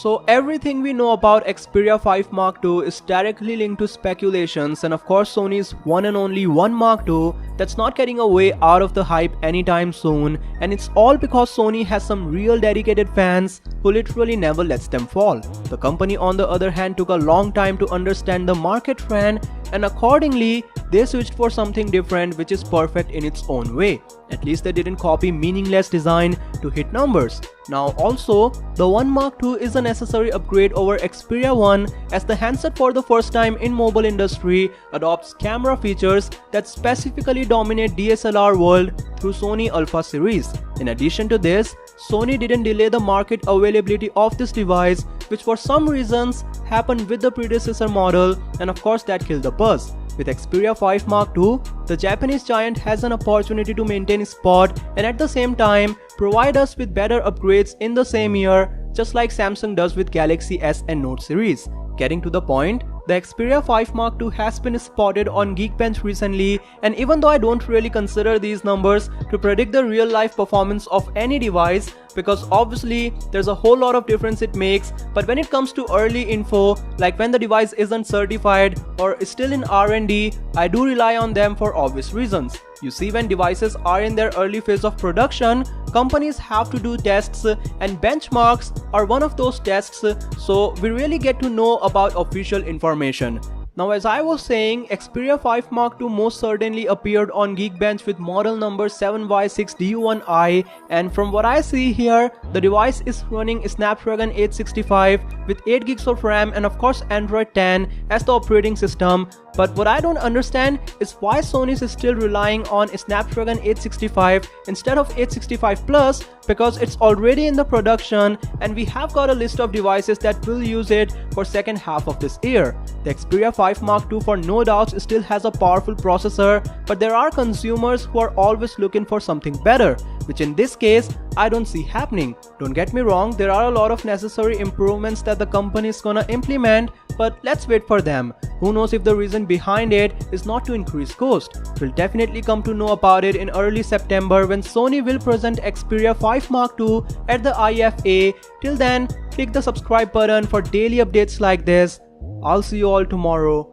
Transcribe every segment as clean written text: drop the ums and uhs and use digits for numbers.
So everything we know about Xperia 5 Mark II is directly linked to speculations, and of course Sony's one and only one Mark II that's not getting away out of the hype anytime soon, and it's all because Sony has some real dedicated fans who literally never lets them fall. The company on the other hand took a long time to understand the market trend, and accordingly they switched for something different which is perfect in its own way. At least they didn't copy meaningless design to hit numbers. Now also, the One Mark II is a necessary upgrade over Xperia 1 as the handset for the first time in mobile industry adopts camera features that specifically dominate DSLR world through Sony Alpha series. In addition to this, Sony didn't delay the market availability of this device, which for some reasons happened with the predecessor model, and of course that killed the buzz. With Xperia 5 Mark II, the Japanese giant has an opportunity to maintain its spot and at the same time provide us with better upgrades in the same year, just like Samsung does with Galaxy S and Note series. Getting to the point, the Xperia 5 Mark II has been spotted on Geekbench recently, and even though I don't really consider these numbers to predict the real life performance of any device, because obviously there's a whole lot of difference it makes, but when it comes to early info, like when the device isn't certified or is still in R&D, I do rely on them for obvious reasons. You see, when devices are in their early phase of production, companies have to do tests, and benchmarks are one of those tests, so we really get to know about official information. Now, as I was saying, Xperia 5 Mark II most certainly appeared on Geekbench with model number 7Y6DU1i, and from what I see here, the device is running Snapdragon 865 with 8GB of RAM and of course Android 10 as the operating system. But what I don't understand is why Sony is still relying on Snapdragon 865 instead of 865 Plus, because it's already in the production and we have got a list of devices that will use it for second half of this year. The Xperia 5 Mark II for no doubts still has a powerful processor, but there are consumers who are always looking for something better, which in this case I don't see happening. Don't get me wrong, there are a lot of necessary improvements that the company is gonna implement, but let's wait for them. Who knows if the reason behind it is not to increase cost. We'll definitely come to know about it in early September when Sony will present Xperia 5 Mark II at the IFA. Till then, click the subscribe button for daily updates like this. I'll see you all tomorrow.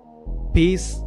Peace.